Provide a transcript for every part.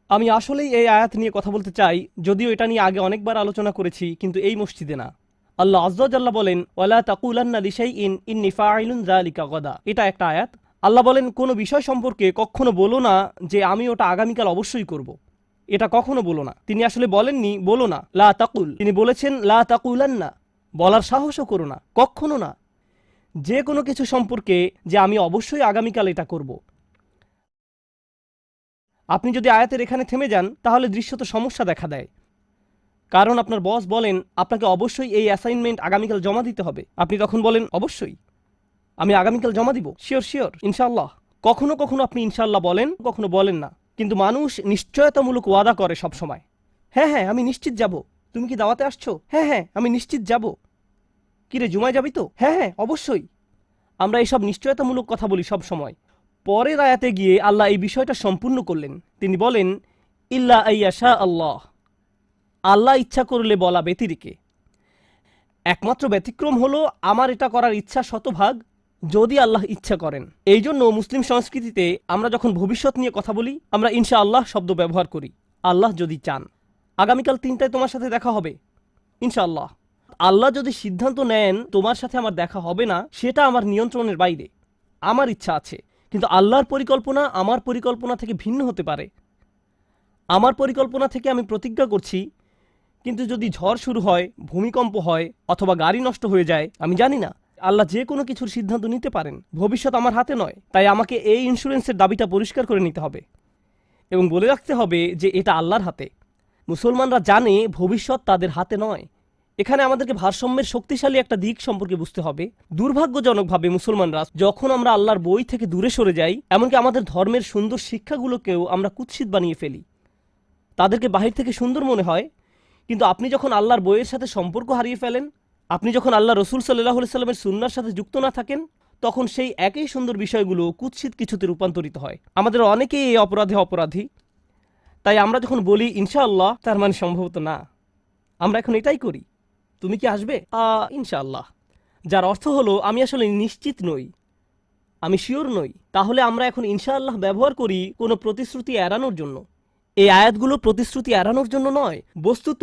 আমি আসলেই এই আয়াত নিয়ে কথা বলতে চাই, যদিও এটা নিয়ে আগে অনেকবার আলোচনা করেছি, কিন্তু এই মসজিদে না। আল্লাহ আজ্জা ওয়া জাল্লা বলেন, ওয়ালা তাকুলান্না লিশাইইন ইন্নী ফাইলুন যালিকা গাদা। এটা একটা আয়াত। আল্লাহ বলেন, কোনো বিষয় সম্পর্কে কখনো বলো না যে আমি ওটা আগামীকাল অবশ্যই করব। এটা কখনো বলো না। তিনি আসলে বলেননি বলো না, লা তাকুল, তিনি বলেছেন লা তাকুলান্না, বলার সাহসও করো না, কখনো না, যে কোনো কিছু সম্পর্কে যে আমি অবশ্যই আগামীকাল এটা করব। আপনি যদি আয়াতের এখানে থেমে যান তাহলে দৃশ্যত সমস্যা দেখা দেয়। কারণ আপনার বস বলেন আপনাকে অবশ্যই এই অ্যাসাইনমেন্ট আগামীকাল জমা দিতে হবে, আপনি তখন বলেন অবশ্যই আমি আগামীকাল জমা দিব, শিওর শিওর ইনশাআল্লাহ। কখনো কখনো আপনি ইনশাআল্লাহ বলেন, কখনো বলেন না। কিন্তু মানুষ নিশ্চয়তামূলক ওয়াদা করে সব সময়। হ্যাঁ হ্যাঁ আমি নিশ্চিত যাব। তুমি কি দাওয়াতে আসছো? হ্যাঁ হ্যাঁ আমি নিশ্চিত যাব। কিরে জুমায় যাবি তো? হ্যাঁ হ্যাঁ অবশ্যই। আমরা এইসব নিশ্চয়তামূলক কথা বলি সব সময়। পরের আয়াতে গিয়ে আল্লাহ এই বিষয়টা সম্পূর্ণ করলেন। তিনি বলেন ইল্লা আইয়াশা আল্লাহ, আল্লাহ ইচ্ছা করলে বলা ব্যতিরেকে। একমাত্র ব্যতিক্রম হলো আমার এটা করার ইচ্ছা শতভাগ, যদি আল্লাহ ইচ্ছা করেন। এই জন্য মুসলিম সংস্কৃতিতে আমরা যখন ভবিষ্যৎ নিয়ে কথা বলি আমরা ইনশা আল্লাহ শব্দ ব্যবহার করি। আল্লাহ যদি চান আগামীকাল 3টায় তোমার সাথে দেখা হবে ইনশাআল্লাহ। আল্লাহ যদি সিদ্ধান্ত নেন তোমার সাথে আমার দেখা হবে না, সেটা আমার নিয়ন্ত্রণের বাইরে। আমার ইচ্ছা আছে, কিন্তু আল্লাহর পরিকল্পনা আমার পরিকল্পনা থেকে ভিন্ন হতে পারে। আমার পরিকল্পনা থেকে আমি প্রতিজ্ঞা করছি, কিন্তু যদি ঝড় শুরু হয়, ভূমিকম্প হয়, অথবা গাড়ি নষ্ট হয়ে যায়, আমি জানি না। আল্লাহ যে কোনো কিছুর সিদ্ধান্ত নিতে পারেন, ভবিষ্যৎ আমার হাতে নয়। তাই আমাকে এই ইন্স্যুরেন্সের দাবিটা পরিষ্কার করে নিতে হবে এবং বলে রাখতে হবে যে এটা আল্লাহর হাতে। মুসলমানরা জানে ভবিষ্যৎ তাদের হাতে নয়। এখানে আমাদেরকে ভারসাম্যের শক্তিশালী একটা দিক সম্পর্কে বুঝতে হবে। দুর্ভাগ্যজনকভাবে মুসলমানরা যখন আমরা আল্লাহর বই থেকে দূরে সরে যাই, এমনকি আমাদের ধর্মের সুন্দর শিক্ষাগুলোকেও আমরা কুৎসিত বানিয়ে ফেলি। তাদেরকে বাহির থেকে সুন্দর মনে হয়, কিন্তু আপনি যখন আল্লাহর বইয়ের সাথে সম্পর্ক হারিয়ে ফেলেন, আপনি যখন আল্লাহ রসুল সাল্লাল্লাহু আলাইহি সাল্লামের সুন্নাহর সাথে যুক্ত না থাকেন, তখন সেই একই সুন্দর বিষয়গুলো কুৎসিত কিছুতে রূপান্তরিত হয়। আমাদের অনেকেই এই অপরাধে অপরাধী। তাই আমরা যখন বলি ইনশাআল্লাহ, তার মানে সম্ভবত না। আমরা এখন এটাই করি। তুমি কি আসবে? ইনশাআল্লাহ, যার অর্থ হলো আমি আসলে নিশ্চিত নই, আমি শিওর নই। তাহলে আমরা এখন ইনশাআল্লাহ ব্যবহার করি কোনো প্রতিশ্রুতি এড়ানোর জন্য। এই আয়াতগুলো প্রতিশ্রুতি এড়ানোর জন্য নয়। বস্তুত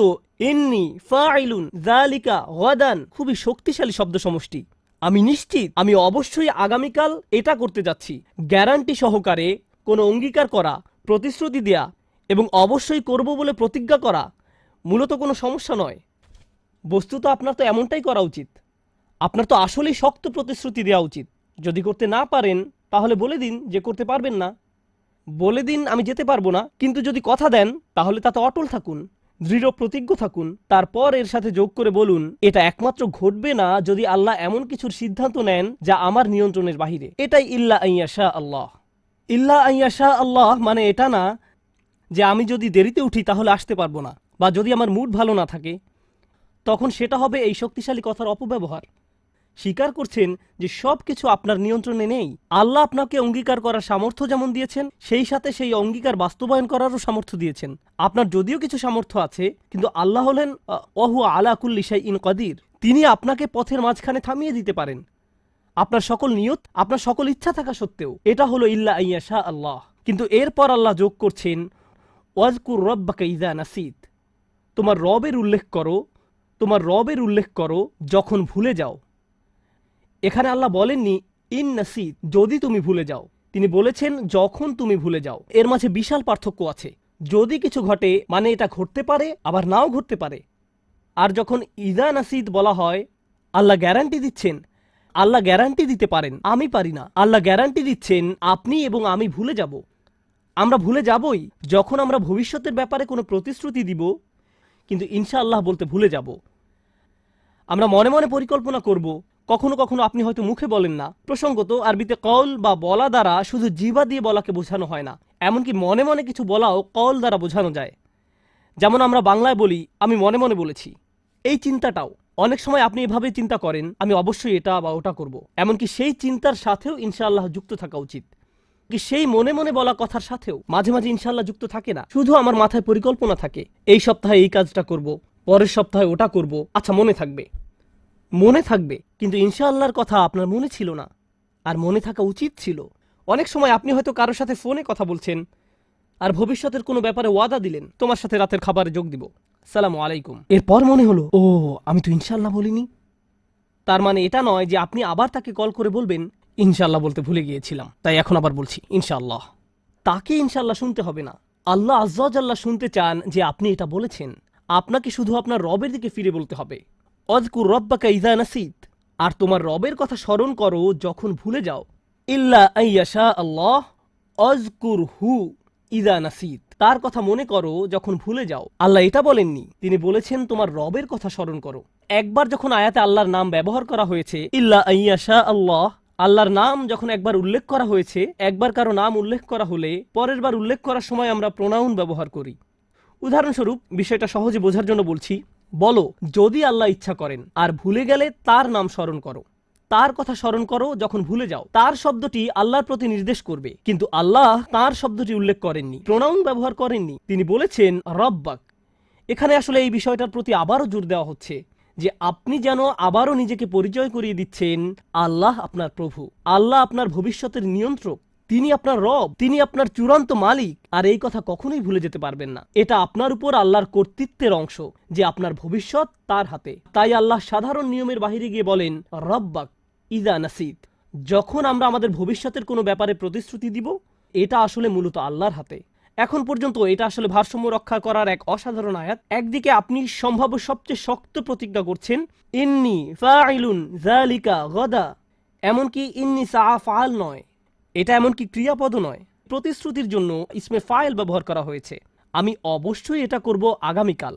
ইন্নী ফাইলুন যালিকা গাদান খুবই শক্তিশালী শব্দ সমষ্টি। আমি নিশ্চিত, আমি অবশ্যই আগামীকাল এটা করতে যাচ্ছি। গ্যারান্টি সহকারে কোনো অঙ্গীকার করা, প্রতিশ্রুতি দেয়া এবং অবশ্যই করব বলে প্রতিজ্ঞা করা মূলত কোনো সমস্যা নয়। বস্তুত আপনার তো এমনটাই করা উচিত। আপনার তো আসলেই শক্ত প্রতিশ্রুতি দেওয়া উচিত। যদি করতে না পারেন তাহলে বলে দিন যে করতে পারবেন না। বলে দিন আমি যেতে পারবো না। কিন্তু যদি কথা দেন তাহলে তাতে অটল থাকুন, দৃঢ় প্রতিজ্ঞ থাকুন। তারপর এর সাথে যোগ করে বলুন এটা একমাত্র ঘটবে না যদি আল্লাহ এমন কিছুর সিদ্ধান্ত নেন যা আমার নিয়ন্ত্রণের বাহিরে। এটাই ইল্লা আইয়াশা আল্লাহ। ইল্লা আইয়াশা আল্লাহ মানে এটা না যে আমি যদি দেরিতে উঠি তাহলে আসতে পারবো না, বা যদি আমার মুড ভালো না থাকে তখন সেটা হবে এই শক্তিশালী কথার অপব্যবহার। স্বীকার করছেন যে সব কিছু আপনার নিয়ন্ত্রণে নেই। আল্লাহ আপনাকে অঙ্গীকার করার সামর্থ্য যেমন দিয়েছেন, সেই সাথে সেই অঙ্গীকার বাস্তবায়ন করারও সামর্থ্য দিয়েছেন। আপনার যদিও কিছু সামর্থ্য আছে, কিন্তু আল্লাহ হলেন ওয়াহু আলা কুল্লি শাইইন কাদির। তিনি আপনাকে পথের মাঝখানে থামিয়ে দিতে পারেন, আপনার সকল নিয়ত, আপনার সকল ইচ্ছা থাকা সত্ত্বেও। এটা হলো ইল্লা আইয়াশা আল্লাহ। কিন্তু এরপর আল্লাহ যোগ করছেন ওয়াজকুর রব্বাকা ইযা নাসিত, তোমার রবের উল্লেখ করো, তোমার রবের উল্লেখ করো যখন ভুলে যাও। এখানে আল্লাহ বলেননি ইন নাসিত, যদি তুমি ভুলে যাও। তিনি বলেছেন যখন তুমি ভুলে যাও। এর মাঝে বিশাল পার্থক্য আছে। যদি কিছু ঘটে মানে এটা ঘটতে পারে, আবার নাও ঘটতে পারে। আর যখন ইজা নাসিত বলা হয়, আল্লাহ গ্যারান্টি দিচ্ছেন। আল্লাহ গ্যারান্টি দিতে পারেন, আমি পারি না। আল্লাহ গ্যারান্টি দিচ্ছেন আপনি এবং আমি ভুলে যাব। আমরা ভুলে যাবই যখন আমরা ভবিষ্যতের ব্যাপারে কোনো প্রতিশ্রুতি দিব, কিন্তু ইনশাআল্লাহ বলতে ভুলে যাব। আমরা মনে মনে পরিকল্পনা করব। কখনো কখনো আপনি হয়তো মুখে বলেন না। প্রসঙ্গত আরবিতে কওল বা বলা দ্বারা শুধু জিহ্বা দিয়ে বলাকে বোঝানো হয় না, এমনকি মনে মনে কিছু বলাও কওল দ্বারা বোঝানো যায়। যেমন আমরা বাংলায় বলি আমি মনে মনে বলেছি। এই চিন্তাটাও অনেক সময় আপনি এভাবে চিন্তা করেন আমি অবশ্যই এটা বা ওটা করব। এমনকি সেই চিন্তার সাথেও ইনশাআল্লাহ যুক্ত থাকা উচিত। কি সেই মনে মনে বলা কথার সাথেও মাঝে মাঝে ইনশাআল্লাহ যুক্ত থাকে না, শুধু আমার মাথায় পরিকল্পনা থাকে এই সপ্তাহে এই কাজটা করব, পরের সপ্তাহে ওটা করব। আচ্ছা মনে থাকবে, মনে থাকবে, কিন্তু ইনশাআল্লাহর কথা আপনার মনে ছিল না, আর মনে থাকা উচিত ছিল। অনেক সময় আপনি হয়তো কারোর সাথে ফোনে কথা বলছেন, আর ভবিষ্যতের কোনো ব্যাপারে ওয়াদা দিলেন, তোমার সাথে রাতের খাবারে যোগ দিব, সালামু আলাইকুম। এরপর মনে হলো, ও আমি তো ইনশাআল্লাহ বলিনি। তার মানে এটা নয় যে আপনি আবার তাকে কল করে বলবেন ইনশাআল্লাহ বলতে ভুলে গিয়েছিলাম, তাই এখন আবার বলছি ইনশাআল্লাহ। তাকে ইনশাআল্লাহ শুনতে হবে না। আল্লাহ আজ্জা ওয়া জাল্লা শুনতে চান যে আপনি এটা বলেছেন। আপনাকে শুধু আপনার রবের দিকে ফিরে বলতে হবে, অযকুর রব্বাকা ইযা নাসিত। আর তোমার রবের কথা স্মরণ করো যখন ভুলে যাও। ইল্লা আইয়াশা আল্লাহ অযকুরহু ইযা নাসিত। তার কথা মনে করো যখন ভুলে যাও। আল্লাহ এটা বলেননি, তিনি বলেছেন তোমার রবের কথা স্মরণ করো। একবার যখন আয়াতে আল্লাহর নাম ব্যবহার করা হয়েছে, ইল্লা আইয়াশা আল্লাহ, আল্লাহর নাম যখন একবার উল্লেখ করা হয়েছে, একবার কারো নাম উল্লেখ করা হলে পরের বার উল্লেখ করার সময় আমরা প্রোনাউন ব্যবহার করি। উদাহরণস্বরূপ, বিষয়টা সহজে বোঝার জন্য বলছি, বলো যদি আল্লাহ ইচ্ছা করেন, আর ভুলে গেলে তার নাম স্মরণ করো। তার কথা স্মরণ করো যখন ভুলে যাও। তার শব্দটি আল্লাহর প্রতি নির্দেশ করবে, কিন্তু আল্লাহ তার শব্দটি উল্লেখ করেননি, প্রোনাউন ব্যবহার করেননি। তিনি বলেছেন রব্বাক। এখানে আসলে এই বিষয়টার প্রতি আবারও জোর দেওয়া হচ্ছে যে আপনি যেন আবারও নিজেকে পরিচয় করিয়ে দিচ্ছেন আল্লাহ আপনার প্রভু, আল্লাহ আপনার ভবিষ্যতের নিয়ন্ত্রক, তিনি আপনার রব, তিনি আপনার চূড়ান্ত মালিক। আর এই কথা কখনোই ভুলে যেতে পারবেন না। এটা আপনার উপর আল্লাহর কর্তৃত্বের অংশ যে আপনার ভবিষ্যৎ তার হাতে। তাই আল্লাহ সাধারণ নিয়মের বাহিরে গিয়ে বলেন রব্বাক ইযা নাসিত। যখন আমরা আমাদের ভবিষ্যতের কোনো ব্যাপারে প্রতিশ্রুতি দিব, এটা আসলে মূলত আল্লাহর হাতে। এখন পর্যন্ত এটা আসলে ভারসাম্য রক্ষা করার এক অসাধারণ আয়াত। একদিকে আপনি সম্ভাব্য সবচেয়ে শক্ত প্রতিজ্ঞা করছেন, ইন্নী ফাইলুন যালিকা গাদা। এমনকি ইন্নী সাআফআল নয়, এটা এমনকি ক্রিয়াপদও নয়। প্রতিশ্রুতির জন্য ইসমে ফাইল ব্যবহার করা হয়েছে, আমি অবশ্যই এটা করব আগামীকাল।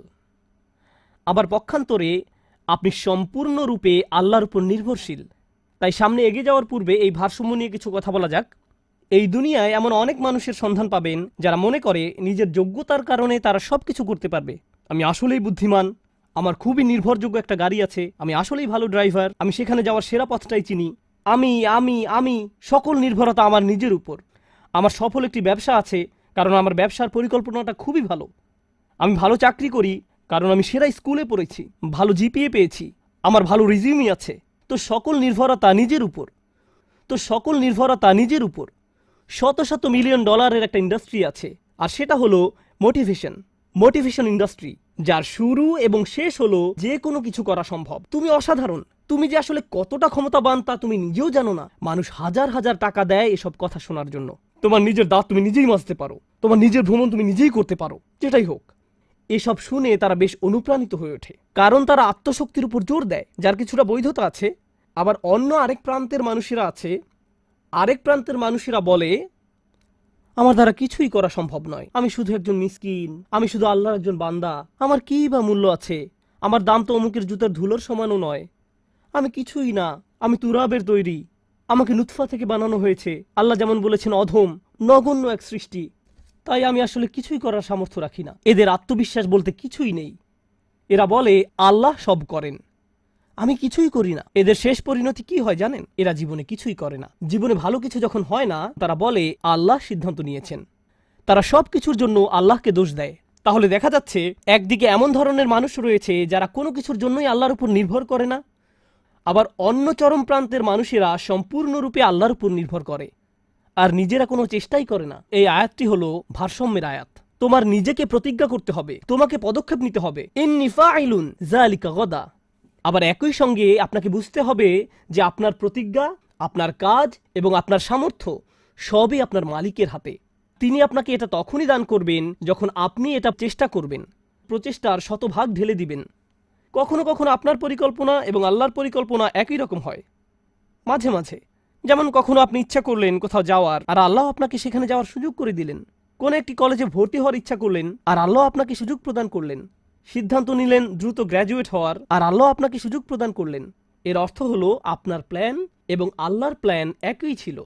আবার পক্ষান্তরে আপনি সম্পূর্ণরূপে আল্লাহর উপর নির্ভরশীল। তাই সামনে এগিয়ে যাওয়ার পূর্বে এই ভারসাম্য নিয়ে কিছু কথা বলা যাক। এই দুনিয়ায় এমন অনেক মানুষের সন্ধান পাবেন যারা মনে করে নিজের যোগ্যতার কারণে তারা সব কিছু করতে পারবে। আমি আসলেই বুদ্ধিমান, আমার খুবই নির্ভরযোগ্য একটা গাড়ি আছে, আমি আসলেই ভালো ড্রাইভার, আমি সেখানে যাওয়ার সেরা পথটাই চিনি, আমি সকল নির্ভরতা আমার নিজের উপর। আমার সফল একটি ব্যবসা আছে কারণ আমার ব্যবসার পরিকল্পনাটা খুবই ভালো। আমি ভালো চাকরি করি কারণ আমি সেরা স্কুলে পড়েছি, ভালো জিপিএ পেয়েছি, আমার ভালো রিজিউমি আছে। তো সকল নির্ভরতা নিজের উপর। শত শত মিলিয়ন ডলারের একটা ইন্ডাস্ট্রি আছে, আর সেটা হলো মোটিভেশন ইন্ডাস্ট্রি, যার শুরু এবং শেষ হলো যে কোনো কিছু করা সম্ভব। তুমি অসাধারণ, তুমি যে আসলে কতটা ক্ষমতাবান তা তুমি নিজেও জানো না। মানুষ হাজার হাজার টাকা দেয় এসব কথা শোনার জন্য। তোমার নিজের দাঁত তুমি নিজেই মাজতে পারো, তোমার নিজের ভ্রমণ তুমি নিজেই করতে পারো, যেটাই হোক। এসব শুনে তারা বেশ অনুপ্রাণিত হয়ে ওঠে, কারণ তারা আত্মশক্তির উপর জোর দেয়, যার কিছুটা বৈধতা আছে। আবার অন্য আরেক প্রান্তের মানুষেরা বলে আমার দ্বারা কিছুই করা সম্ভব নয়, আমি শুধু একজন মিসকিন, আমি শুধু আল্লাহর একজন বান্দা, আমার কি বা মূল্য আছে, আমার দাম তো অমুকের জুতার ধুলোর সমানও নয়, আমি কিছুই না, আমি তুরাবের তৈরি, আমাকে নুতফা থেকে বানানো হয়েছে, আল্লাহ যেমন বলেছেন অধম নগণ্য এক সৃষ্টি, তাই আমি আসলে কিছুই করার সামর্থ্য রাখি না। এদের আত্মবিশ্বাস বলতে কিছুই নেই। এরা বলে আল্লাহ সব করেন, আমি কিছুই করি না। এদের শেষ পরিণতি কি হয় জানেন? এরা জীবনে কিছুই করে না। জীবনে ভালো কিছু যখন হয় না, তারা বলে আল্লাহ সিদ্ধান্ত নিয়েছেন। তারা সব কিছুর জন্য আল্লাহকে দোষ দেয়। তাহলে দেখা যাচ্ছে একদিকে এমন ধরনের মানুষ রয়েছে যারা কোনো কিছুর জন্যই আল্লাহর উপর নির্ভর করে না, আবার অন্য চরম প্রান্তের মানুষেরা সম্পূর্ণরূপে আল্লাহর উপর নির্ভর করে আর নিজেরা কোনো চেষ্টাই করে না। এই আয়াতটি হলো ভারসাম্যের আয়াত। তোমার নিজেকে প্রতিজ্ঞা করতে হবে, তোমাকে পদক্ষেপ নিতে হবে, ইন্নী ফাইলুন যালিকা গাদা। আবার একই সঙ্গে আপনাকে বুঝতে হবে যে আপনার প্রতিজ্ঞা, আপনার কাজ এবং আপনার সামর্থ্য সবই আপনার মালিকের হাতে। তিনি আপনাকে এটা তখনই দান করবেন যখন আপনি এটা চেষ্টা করবেন, প্রচেষ্টার শতভাগ ঢেলে দিবেন। কখনো কখনো আপনার পরিকল্পনা এবং আল্লাহর পরিকল্পনা একই রকম হয়। মাঝে মাঝে, যেমন কখনো আপনি ইচ্ছা করলেন কোথাও যাওয়ার, আর আল্লাহ আপনাকে সেখানে যাওয়ার সুযোগ করে দিলেন। কোন একটি কলেজে ভর্তি হওয়ার ইচ্ছা করলেন, আর আল্লাহ আপনাকে সুযোগ প্রদান করলেন। সিদ্ধান্ত নিলেন দ্রুত গ্র্যাজুয়েট হওয়ার, আর আল্লাহ আপনাকে সুযোগ প্রদান করলেন। এর অর্থ হলো আপনার প্ল্যান এবং আল্লাহর প্ল্যান একই ছিল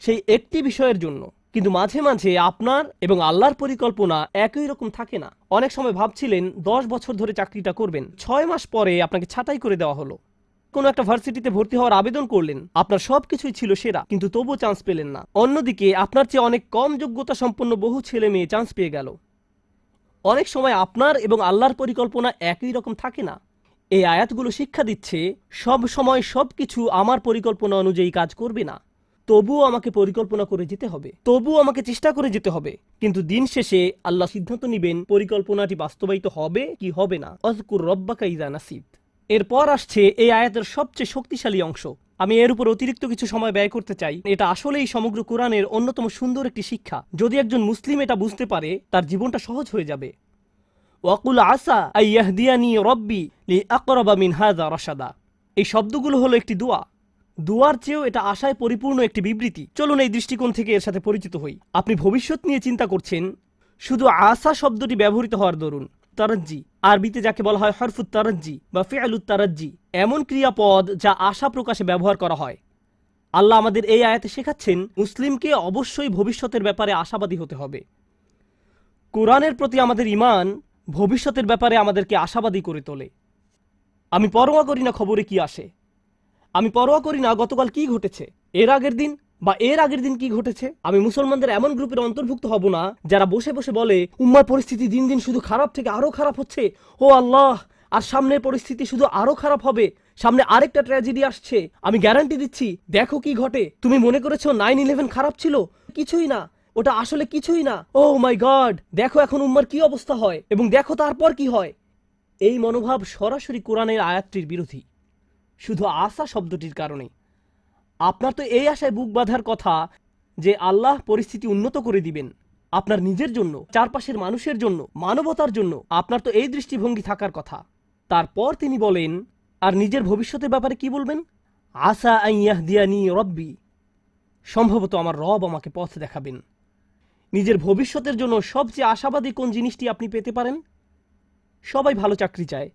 সেই একটি বিষয়ের জন্য, কিন্তু মাঝে মাঝে আপনার এবং আল্লাহর পরিকল্পনা একই রকম থাকে না। অনেক সময় ভাবছিলেন 10 বছর ধরে চাকরিটা করবেন, 6 মাস পরে আপনাকে ছাঁটাই করে দেওয়া হলো। কোনো একটা ভার্সিটিতে ভর্তি হওয়ার আবেদন করলেন, আপনার সবকিছুই ছিল সেরা, কিন্তু তবুও চান্স পেলেন না। অন্যদিকে আপনার চেয়ে অনেক কম যোগ্যতা সম্পন্ন বহু ছেলে মেয়ে চান্স পেয়ে গেল। অনেক সময় আপনার এবং আল্লাহর পরিকল্পনা একই রকম থাকে না। এই আয়াতগুলো শিক্ষা দিচ্ছে সব সময় সবকিছু আমার পরিকল্পনা অনুযায়ী কাজ করবে না। তবুও আমাকে পরিকল্পনা করে যেতে হবে, তবুও আমাকে চেষ্টা করে যেতে হবে। কিন্তু দিন শেষে আল্লাহ সিদ্ধান্ত নিবেন পরিকল্পনাটি বাস্তবায়িত হবে কি হবে না। আযকুর রাব্বাকা ইযা নাসিত। এরপর আসছে এই আয়াতের সবচেয়ে শক্তিশালী অংশ। আমি এর উপর অতিরিক্ত কিছু সময় ব্যয় করতে চাই। এটা আসলেই সমগ্র কোরআনের অন্যতম সুন্দর একটি শিক্ষা। যদি একজন মুসলিম এটা বুঝতে পারে, তার জীবনটা সহজ হয়ে যাবে। ওয়াকুল আসা আইয়াহদিয়ানি রব্বি লিআকরাবা মিন হাযা রাশাদা। এই শব্দগুলো হলো একটি দোয়া। দুয়ার চেয়েও এটা আশায় পরিপূর্ণ একটি বিবৃতি। চলুন এই দৃষ্টিকোণ থেকে এর সাথে পরিচিত হই। আপনি ভবিষ্যৎ নিয়ে চিন্তা করছেন, শুধু আসা শব্দটি ব্যবহৃত হওয়ার দরুন। তারাজ্জি, আরবিতে যাকে বলা হয় হরফুত তারাজ্জি বা ফিআলুত তারাজ্জি, এমন ক্রিয়াপদ যা আশা প্রকাশে ব্যবহার করা হয়। আল্লাহ আমাদের এই আয়াতে শেখাচ্ছেন মুসলিমকে অবশ্যই ভবিষ্যতের ব্যাপারে আশাবাদী হতে হবে। কোরআনের প্রতি আমাদের ঈমান ভবিষ্যতের ব্যাপারে আমাদেরকে আশাবাদী করে তোলে। আমি পরোয়া করি না খবরে কি আসে, আমি পরোয়া করি না গতকাল কি ঘটেছে, এর আগের দিন কি ঘটেছে। আমি মুসলমানদের এমন গ্রুপের অন্তর্ভুক্ত হব না যারা বসে বসে বলে উম্মার পরিস্থিতি দিন দিন শুধু খারাপ থেকে আরো খারাপ হচ্ছে, ও আল্লাহ, আর সামনের পরিস্থিতি শুধু আরো খারাপ হবে, সামনে আরেকটা ট্র্যাজেডি আসছে, আমি গ্যারান্টি দিচ্ছি, দেখো কি ঘটে। তুমি মনে করেছো 9/11 খারাপ ছিল? কিছুই না, ওটা আসলে কিছুই না। ও মাই গড, দেখো এখন উম্মার কি অবস্থা হয়, এবং দেখো তারপর কি হয়। এই মনোভাব সরাসরি কোরআনের আয়াতটির বিরোধী, শুধু আশা শব্দটির কারণে। আপনার তো এই আশায় বুক বাঁধার কথা যে আল্লাহ পরিস্থিতি উন্নত করে দিবেন আপনার নিজের জন্য, চারপাশের মানুষের জন্য, মানবতার জন্য। আপনার তো এই দৃষ্টিভঙ্গি থাকার কথা। তারপর তিনি বলেন, আর নিজের ভবিষ্যতের ব্যাপারে কি বলবেন? আসা আন ইয়াহদিয়ানি রব্বি, সম্ভবত আমার রব আমাকে পথ দেখাবেন। নিজের ভবিষ্যতের জন্য সবচেয়ে আশাবাদী কোন জিনিসটি আপনি পেতে পারেন? সবাই ভালো চাকরি চায়,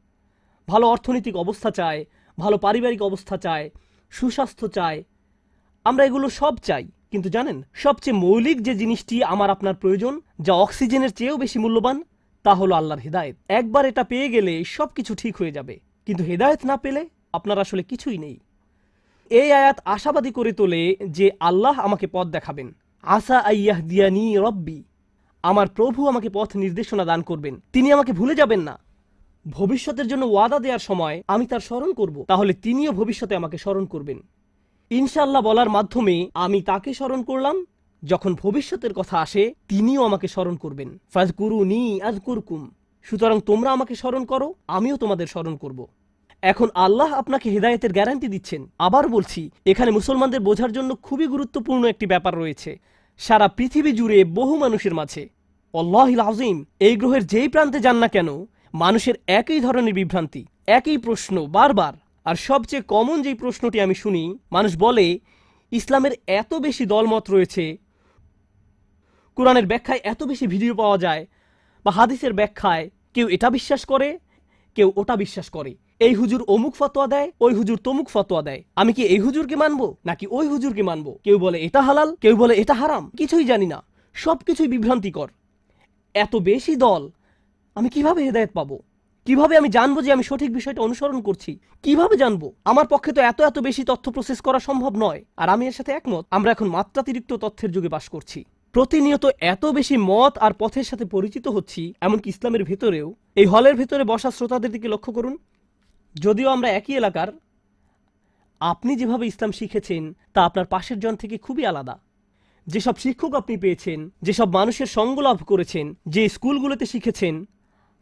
ভালো অর্থনৈতিক অবস্থা চায়, ভালো পারিবারিক অবস্থা চায়, সুস্বাস্থ্য চায়। আমরা এগুলো সব চাই, কিন্তু জানেন সবচেয়ে মৌলিক যে জিনিসটি আমার আপনার প্রয়োজন, যা অক্সিজেনের চেয়েও বেশি মূল্যবান, তা হলো আল্লাহর হেদায়েত। একবার এটা পেয়ে গেলে সবকিছু ঠিক হয়ে যাবে, কিন্তু হেদায়েত না পেলে আপনার আসলে কিছুই নেই। এই আয়াত আশাবাদী করে তোলে যে আল্লাহ আমাকে পথ দেখাবেন। আসা আইয়াহদিয়ানি রব্বি, আমার প্রভু আমাকে পথ নির্দেশনা দান করবেন, তিনি আমাকে ভুলে যাবেন না। ভবিষ্যতের জন্য ওয়াদা দেওয়ার সময় আমি তার স্মরণ করব, তাহলে তিনিও ভবিষ্যতে আমাকে স্মরণ করবেন। ইনশাআল্লাহ বলার মাধ্যমে আমি তাকে স্মরণ করলাম, যখন ভবিষ্যতের কথা আসে তিনিও আমাকে স্মরণ করবেন। ফাযকুরুনি আযকুরকুম, সুতরাং তোমরা আমাকে স্মরণ করো, আমিও তোমাদের স্মরণ করব। এখন আল্লাহ আপনাকে হেদায়েতের গ্যারান্টি দিচ্ছেন। আবার বলছি, এখানে মুসলমানদের বোঝার জন্য খুবই গুরুত্বপূর্ণ একটি ব্যাপার রয়েছে। সারা পৃথিবী জুড়ে বহু মানুষের মাঝে, আল্লাহিল আযীম, এই গ্রহের যেই প্রান্তে যান না কেন, মানুষের একই ধরনের বিভ্রান্তি, একই প্রশ্ন বারবার। আর সবচেয়ে কমন যেই প্রশ্নটি আমি শুনি, মানুষ বলে ইসলামের এত বেশি দলমত রয়েছে, কোরআনের ব্যাখ্যায় এত বেশি ভিডিও পাওয়া যায়, বা হাদিসের ব্যাখ্যায় কেউ এটা বিশ্বাস করে, কেউ ওটা বিশ্বাস করে। এই হুজুর অমুক ফতোয়া দেয়, ওই হুজুর তমুক ফতোয়া দেয়। আমি কি এই হুজুরকে মানবো নাকি ওই হুজুরকে মানবো? কেউ বলে এটা হালাল, কেউ বলে এটা হারাম, কিছুই জানি না, সবকিছুই বিভ্রান্তিকর। এত বেশি দল, আমি কিভাবে হেদায়েত পাবো? কিভাবে আমি জানবো যে আমি সঠিক বিষয়টা অনুসরণ করছি? কিভাবে জানবো? আমার পক্ষে তো এত বেশি তথ্য প্রসেস করা সম্ভব নয়। আর আমি এর সাথে একমত। আমরা এখন মাত্রাতিরিক্ত তথ্যের যুগে বাস করছি। প্রতিনিয়ত এত বেশি মত আর পথের সাথে পরিচিত হচ্ছি, এমনকি ইসলামের ভেতরেও। এই হলের ভেতরে বসা শ্রোতাদের দিকে লক্ষ্য করুন। যদিও আমরা একই এলাকার, আপনি যেভাবে ইসলাম শিখেছেন তা আপনার পাশের জন থেকে খুবই আলাদা। যেসব শিক্ষক আপনি পেয়েছেন, যেসব মানুষের সঙ্গ লাভ করেছেন, যে স্কুলগুলোতে শিখেছেন,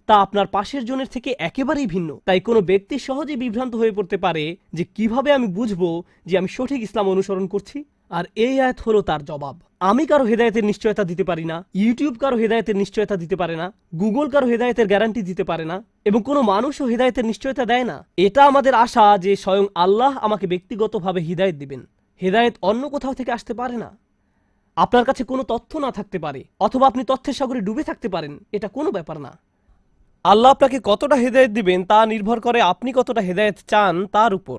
তা আপনার পাশের জনের থেকে একেবারেই ভিন্ন। তাই কোনো ব্যক্তি সহজে বিভ্রান্ত হয়ে পড়তে পারে যে কিভাবে আমি বুঝবো যে আমি সঠিক ইসলাম অনুসরণ করছি। আর এই আয়াত হলো তার জবাব। আমি কারো হেদায়েতের নিশ্চয়তা দিতে পারি না, ইউটিউব কারো হেদায়েতের নিশ্চয়তা দিতে পারে না, গুগল কারো হেদায়েতের গ্যারান্টি দিতে পারে না, এবং কোনো মানুষও হেদায়েতের নিশ্চয়তা দেয় না। এটা আমাদের আশা যে স্বয়ং আল্লাহ আমাকে ব্যক্তিগতভাবে হিদায়েত দিবেন। হেদায়েত অন্য কোথাও থেকে আসতে পারে না। আপনার কাছে কোনো তথ্য না থাকতে পারে, অথবা আপনি তথ্যের সাগরে ডুবে থাকতে পারেন, এটা কোনো ব্যাপার না। আল্লাহ আপনাকে কতটা হেদায়েত দিবেন তা নির্ভর করে আপনি কতটা হেদায়েত চান তার উপর,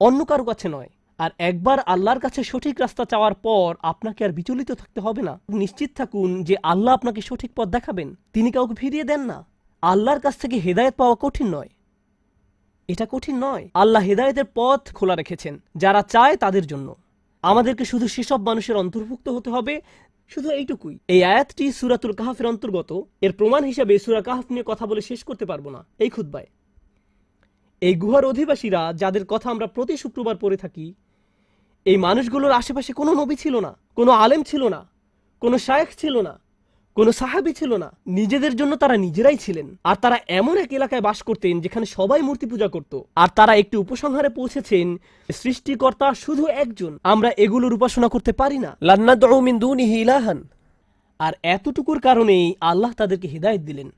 অন্য কারো কাছে নয়। আর একবার আল্লাহর কাছে সঠিক রাস্তা চাওয়ার পর আপনাকে আর বিচলিত থাকতে হবে না। নিশ্চিত থাকুন যে আল্লাহ আপনাকে সঠিক পথ দেখাবেন, তিনি কাউকে ফিরিয়ে দেন না। আল্লাহর কাছ থেকে হেদায়েত পাওয়া কঠিন নয়, এটা কঠিন নয়। আল্লাহ হেদায়েতের পথ খোলা রেখেছেন যারা চায় তাদের জন্য। আমাদেরকে শুধু সেসব মানুষের অন্তর্ভুক্ত হতে হবে, শুধু এইটুকুই। এই আয়াতটি সূরাতুল কাহফের অন্তর্গত। এর প্রমাণ হিসাবে সূরা কাহফ নিয়ে কথা বলে শেষ করতে পারবো না এই খুতবায়। এই গুহার অধিবাসীরা, যাদের কথা আমরা প্রতি শুক্রবার পড়ে থাকি, এই মানুষগুলোর আশেপাশে কোনো নবী ছিল না, কোনো আলেম ছিল না, কোনো শায়েখ ছিল না, কোনো সাহাবী ছিল না। নিজেদের জন্য তারা নিজেরাই ছিলেন। আর তারা এমন এক এলাকায় বাস করতেন যেখানে সবাই মূর্তি পূজা করত। আর তারা একটি উপসংহারে পৌঁছেছেন, সৃষ্টিকর্তা শুধু একজন, আমরা এগুলোর উপাসনা করতে পারি না। লান্নাদউ মিন দুনিহি ইলাহান। আর এতটুকুর কারণেই আল্লাহ তাদেরকে হিদায়াত দিলেন।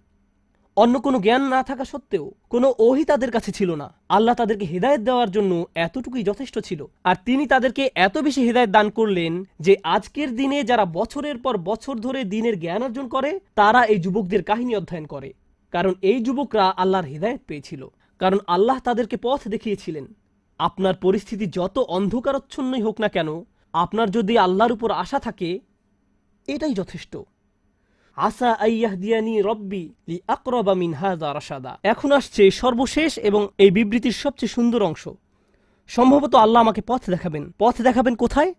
অন্য কোনো জ্ঞান না থাকা সত্ত্বেও, কোনো ওহী তাদের কাছে ছিল না। আল্লাহ তাদেরকে হিদায়াত দেওয়ার জন্য এতটুকুই যথেষ্ট ছিল। আর তিনি তাদেরকে এত বেশি হিদায়াত দান করলেন যে আজকের দিনে যারা বছরের পর বছর ধরে দ্বীনের জ্ঞান অর্জন করে, তারা এই যুবকদের কাহিনী অধ্যয়ন করে। কারণ এই যুবকরা আল্লাহর হিদায়াত পেয়েছিল, কারণ আল্লাহ তাদেরকে পথ দেখিয়েছিলেন। আপনার পরিস্থিতি যত অন্ধকারচ্ছন্নই হোক না কেন, আপনার যদি আল্লাহর উপর আশা থাকে, এটাই যথেষ্ট। আসা আইয়াহদিয়ানি রব্বি লি আকরাবা মিন হাযা রাশাদা। এখন আসছে সর্বশেষ এবং এই বিবৃতির সবচেয়ে সুন্দর অংশ। সম্ভবত আল্লাহ আমাকে পথ দেখাবেন। পথ দেখাবেন কোথায়?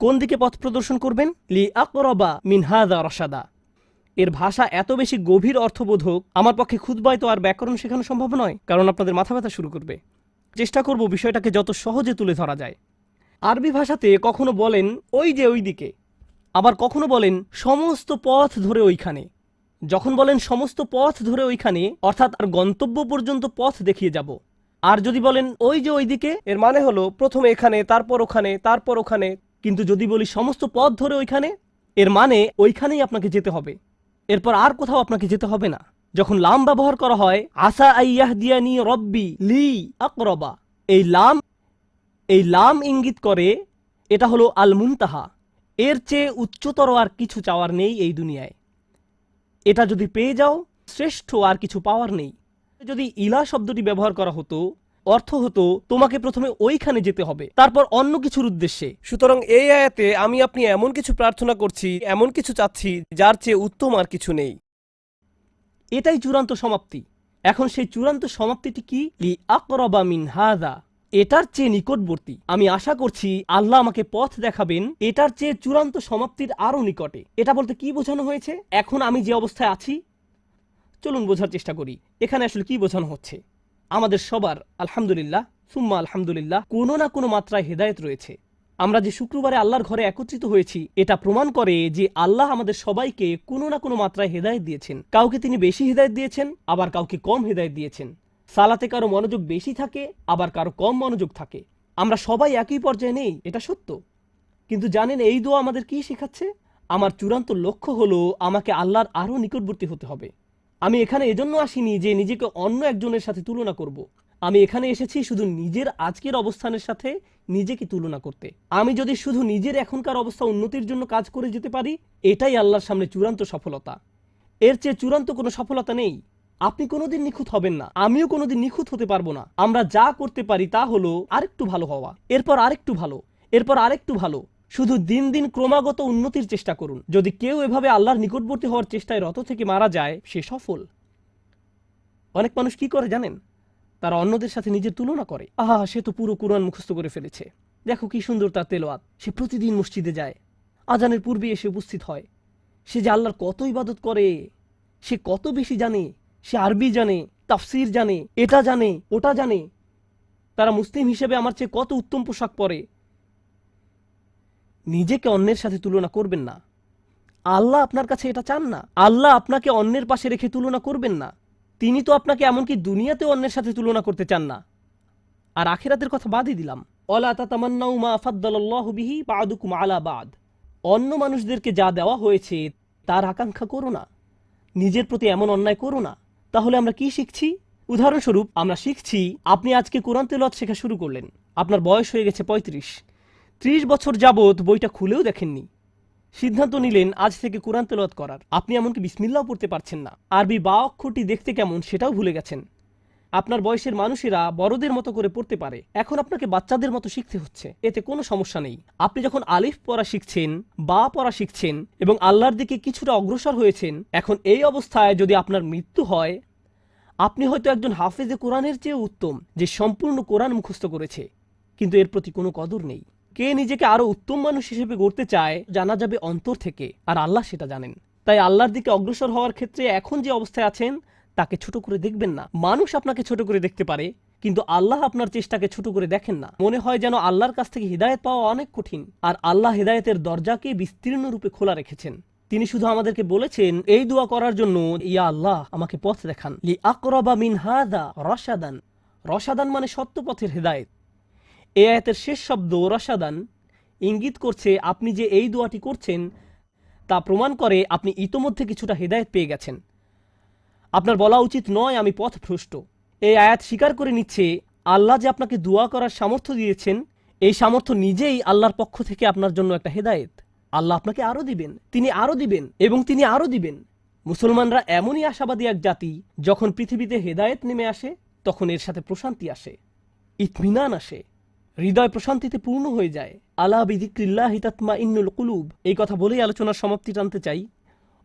কোন দিকে পথ প্রদর্শন করবেন? লি আকরাবা মিন হাযা রাশাদা। এর ভাষা এত বেশি গভীর অর্থবোধক, আমার পক্ষে খুতবায় তো আর ব্যাকরণ শেখানো সম্ভব নয়, কারণ আপনাদের মাথা ব্যথা শুরু করবে। চেষ্টা করব বিষয়টাকে যত সহজে তুলে ধরা যায়। আরবি ভাষাতে কখনো বলেন ওই যে ওই দিকে, আবার কখনো বলেন সমস্ত পথ ধরে ওইখানে। যখন বলেন সমস্ত পথ ধরে ওইখানে, অর্থাৎ আর গন্তব্য পর্যন্ত পথ দেখিয়ে যাব। আর যদি বলেন ওই যে ওইদিকে, এর মানে হলো প্রথমে এখানে, তারপর ওখানে, তারপর ওখানে। কিন্তু যদি বলি সমস্ত পথ ধরে ওইখানে, এর মানে ওইখানেই আপনাকে যেতে হবে, এরপর আর কোথাও আপনাকে যেতে হবে না। যখন লাম ব্যবহার করা হয়, আসা আইয়াহদিয়ানি রব্বি লি আকরাবা, এই লাম ইঙ্গিত করে এটা হলো আল মুনতাহা। এর চেয়ে উচ্চতর আর কিছু চাওয়ার নেই এই দুনিয়ায়। এটা যদি পেয়ে যাও, শ্রেষ্ঠ আর কিছু পাওয়ার নেই। যদি ইলা শব্দটি ব্যবহার করা হতো, অর্থ হতো তোমাকে প্রথমে ওইখানে যেতে হবে, তারপর অন্য কিছুর উদ্দেশ্যে। সুতরাং এই আয়াতে আমি আপনি এমন কিছু প্রার্থনা করছি, এমন কিছু চাচ্ছি যার চেয়ে উত্তম আর কিছু নেই। এটাই চূড়ান্ত সমাপ্তি। এখন সেই চূড়ান্ত সমাপ্তিটি কি? লি আকরাবা মিন হাযা, এটার চেয়ে নিকটবর্তী। আমি আশা করছি আল্লাহ আমাকে পথ দেখাবেন এটার চেয়ে চূড়ান্ত সমাপ্তির আরো নিকটে। এটা বলতে কি বোঝানো হয়েছে? এখন আমি যে অবস্থায় আছি, চলুন বোঝার চেষ্টা করি এখানে আসলে কি বোঝানো হচ্ছে। আমাদের সবার আলহামদুলিল্লাহ সুম্মা আলহামদুলিল্লাহ কোনো না কোনো মাত্রায় হেদায়েত রয়েছে। আমরা যে শুক্রবারে আল্লাহর ঘরে একত্রিত হয়েছি, এটা প্রমাণ করে যে আল্লাহ আমাদের সবাইকে কোনো না কোনো মাত্রায় হেদায়েত দিয়েছেন। কাউকে তিনি বেশি হেদায়েত দিয়েছেন, আবার কাউকে কম হেদায়েত দিয়েছেন। সালাতে কারো মনোযোগ বেশি থাকে, আবার কারো কম মনোযোগ থাকে। আমরা সবাই একই পর্যায়ে নেই, এটা সত্য। কিন্তু জানেন এই দোয়া আমাদের কি শেখাচ্ছে? আমার চূড়ান্ত লক্ষ্য হলো আমাকে আল্লাহর আরো নিকটবর্তী হতে হবে। আমি এখানে এজন্য আসিনি যে নিজেকে অন্য একজনের সাথে তুলনা করব। আমি এখানে এসেছি শুধু নিজের আজকের অবস্থানের সাথে নিজেকে তুলনা করতে। আমি যদি শুধু নিজের এখনকার অবস্থা উন্নতির জন্য কাজ করে যেতে পারি, এটাই আল্লাহর সামনে চূড়ান্ত সফলতা। এর চেয়ে চূড়ান্ত কোনো সফলতা নেই। আপনি কোনোদিন নিখুঁত হবেন না, আমিও কোনোদিন নিখুঁত হতে পারবো না। আমরা যা করতে পারি তা হলো আরেকটু ভালো হওয়া, এরপর আরেকটু ভালো, এরপর আরেকটু ভালো। শুধু দিন দিন ক্রমাগত উন্নতির চেষ্টা করুন। যদি কেউ এভাবে আল্লাহর নিকটবর্তী হওয়ার চেষ্টায় রত থেকে মারা যায়, সে সফল। অনেক মানুষ কি করে জানেন? তারা অন্যদের সাথে নিজের তুলনা করে। আহা, সে তো পুরো কুরআন মুখস্থ করে ফেলেছে, দেখো কি সুন্দর তার তেলাওয়াত, সে প্রতিদিন মসজিদে যায়, আজানের পূর্বে এসে উপস্থিত হয়, সে যে আল্লাহর কত ইবাদত করে, সে কত বেশি জানে, সে আরবি জানে, তাফসির জানে, এটা জানে, ওটা জানে, তারা মুসলিম হিসেবে আমার চেয়ে কত উত্তম পোশাক পরে। নিজেকে অন্যের সাথে তুলনা করবেন না। আল্লাহ আপনার কাছে এটা চান না। আল্লাহ আপনাকে অন্যের পাশে রেখে তুলনা করবেন না। তিনি তো আপনাকে এমনকি দুনিয়াতেও অন্যের সাথে তুলনা করতে চান না। আর আখিরাতের কথা বাদই দিলাম। ওয়ালা তাতামান্নাউ মা ফাদ্দালাল্লাহু বিহি বা'দুকুম আলা বা'দ। অন্য মানুষদেরকে যা দেওয়া হয়েছে তার আকাঙ্ক্ষা করো না, নিজের প্রতি এমন অন্যায় করো না। তাহলে আমরা কি শিখছি? উদাহরণস্বরূপ আমরা শিখছি, আপনি আজকে কোরআন তেলাওয়াত শেখা শুরু করলেন, আপনার বয়স হয়ে গেছে ৩৫ বছর যাবত বইটা খুলেও দেখেননি। সিদ্ধান্ত নিলেন আজ থেকে কোরআন তেলাওয়াত করার। আপনি এমনকি বিসমিল্লাহও পড়তে পারছেন না, আরবি বা অক্ষরটি দেখতে কেমন সেটাও ভুলে গেছেন। আপনার বয়সের মানুষেরা বড়দের মতো করে পড়তে পারে, এখন আপনাকে বাচ্চাদের মতো শিখতে হচ্ছে। এতে কোনো সমস্যা নেই। আপনি যখন আলিফ পড়া শিখছেন, বা পড়া শিখছেন এবং আল্লাহর দিকে কিছুটা অগ্রসর হয়েছেন, এখন এই অবস্থায় যদি আপনার মৃত্যু হয়, আপনি হয়তো একজন হাফেজে কোরআনের চেয়ে উত্তম, যে সম্পূর্ণ কোরআন মুখস্থ করেছে, কিন্তু এর প্রতি কোনো কদর নেই। কে নিজেকে আরো উত্তম মানুষ হিসেবে গড়তে চায় জানা যাবে অন্তর থেকে, আর আল্লাহ সেটা জানেন। তাই আল্লাহর দিকে অগ্রসর হওয়ার ক্ষেত্রে এখন যে অবস্থায় আছেন তাকে ছোট করে দেখবেন না। মানুষ আপনাকে ছোট করে দেখতে পারে, কিন্তু আল্লাহ আপনার চেষ্টাকে ছোট করে দেখেন না। মনে হয় যেন আল্লাহর কাছ থেকে হিদায়ত পাওয়া অনেক কঠিন, আর আল্লাহ হিদায়তের দরজাকে বিস্তীর্ণ রূপে খোলা রেখেছেন। তিনি শুধু আমাদেরকে বলেছেন এই দোয়া করার জন্য, ইয়া আল্লাহ আমাকে পথ দেখান, লি আকরাবা মিন হাযা রাশাদান। রশাদান মানে সত্য পথের হিদায়ত। এই আয়াতের শেষ শব্দ রশাদান ইঙ্গিত করছে আপনি যে এই দোয়াটি করছেন তা প্রমাণ করে আপনি ইতোমধ্যে কিছুটা হিদায়ত পেয়ে গেছেন। আপনার বলা উচিত নয় আমি পথভ্রষ্ট। এই আয়াত স্বীকার করে নিচ্ছে আল্লাহ যে আপনাকে দোয়া করার সামর্থ্য দিয়েছেন, এই সামর্থ্য নিজেই আল্লাহর পক্ষ থেকে আপনার জন্য একটা হেদায়েত। আল্লাহ আপনাকে আরও দিবেন, তিনি আরও দিবেন এবং তিনি আরও দিবেন। মুসলমানরা এমনই আশাবাদী এক জাতি, যখন পৃথিবীতে হেদায়েত নেমে আসে তখন এর সাথে প্রশান্তি আসে, ইতমিনান আসে, হৃদয় প্রশান্তিতে পূর্ণ হয়ে যায়। আলা বিযিক্রিল্লাহি তাতমাইন্নুল কুলুব, এই কথা বলেই আলোচনার সমাপ্তি টানতে চাই।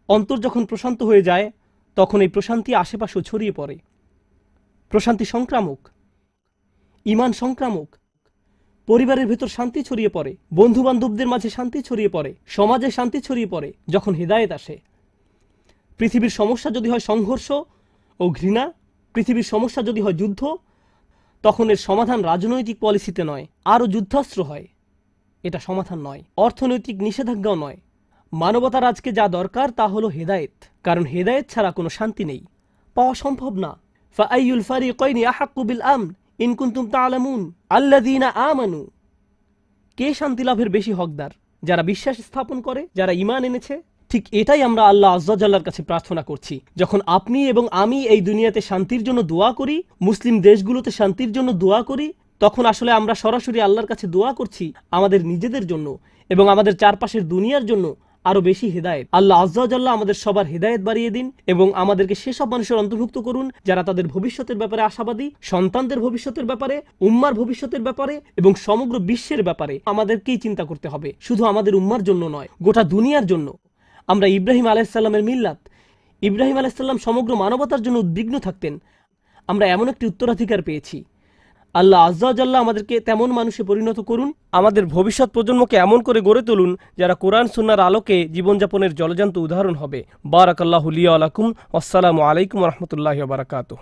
অন্তর যখন প্রশান্ত হয়ে যায় তখন এই প্রশান্তি আশেপাশেও ছড়িয়ে পড়ে। প্রশান্তি সংক্রামক, ঈমান সংক্রামক। পরিবারের ভেতর শান্তি ছড়িয়ে পড়ে, বন্ধু বান্ধবদের মাঝে শান্তি ছড়িয়ে পড়ে, সমাজে শান্তি ছড়িয়ে পড়ে যখন হিদায়েত আসে। পৃথিবীর সমস্যা যদি হয় সংঘর্ষ ও ঘৃণা, পৃথিবীর সমস্যা যদি হয় যুদ্ধ, তখন এর সমাধান রাজনৈতিক পলিসিতে নয়, আরও যুদ্ধাস্ত্র হয়। এটা সমাধান নয়, অর্থনৈতিক নিষেধাজ্ঞাও নয়। মানবতার আজকে যা দরকার তা হলো হেদায়েত, কারণ হেদায়েত ছাড়া কোনো শান্তি নেই, পাওয়া সম্ভব না। ফাআইয়ুল ফারিকাইনি আহাক্কু বিল আমন ইন কুনতুম তা'লামুন আল্লাযীনা আমানু। কে শান্তি লাভের বেশি হকদার? যারা বিশ্বাস স্থাপন করে, যারা ঈমান এনেছে। ঠিক এটাই আমরা আল্লাহ আযজা জাল্লার কাছে প্রার্থনা করছি। যখন আপনি এবং আমি এই দুনিয়াতে শান্তির জন্য দোয়া করি, মুসলিম দেশগুলোতে শান্তির জন্য দোয়া করি, তখন আসলে আমরা সরাসরি আল্লাহর কাছে দোয়া করছি আমাদের নিজেদের জন্য এবং আমাদের চারপাশের দুনিয়ার জন্য আরো বেশি হেদায়েত। আল্লাহ আযজা জাল্লা আমাদের সবার হেদায়েত বাড়িয়ে দিন এবং আমাদেরকে সেসব মানুষের অন্তর্ভুক্ত করুন যারা তাদের ভবিষ্যতের ব্যাপারে আশাবাদী, সন্তানদের ভবিষ্যতের ব্যাপারে, উম্মার ভবিষ্যতের ব্যাপারে এবং সমগ্র বিশ্বের ব্যাপারে আমাদেরকেই চিন্তা করতে হবে, শুধু আমাদের উম্মার জন্য নয়, গোটা দুনিয়ার জন্য। আমরা ইব্রাহিম আলাইহিস সালামের মিল্লাত, ইব্রাহিম আলাইহিস সালাম সমগ্র মানবতার জন্য উদ্বিগ্ন থাকতেন। আমরা এমন একটি উত্তরাধিকার পেয়েছি। আল্লাহ আযজা ওয়া জাল্লা আমাদেরকে তেমন মানুষে পরিণত করুন, আমাদের ভবিষ্যৎ প্রজন্মকে এমন করে গড়ে তুলুন যারা কোরআন সুন্নাহর আলোকে জীবনযাপনের জলজান্ত উদাহরণ হবে। বারাকাল্লাহু লি ওয়া লাকুম। আসসালামু আলাইকুম ওয়া রাহমাতুল্লাহি ওয়া বারাকাতুহু।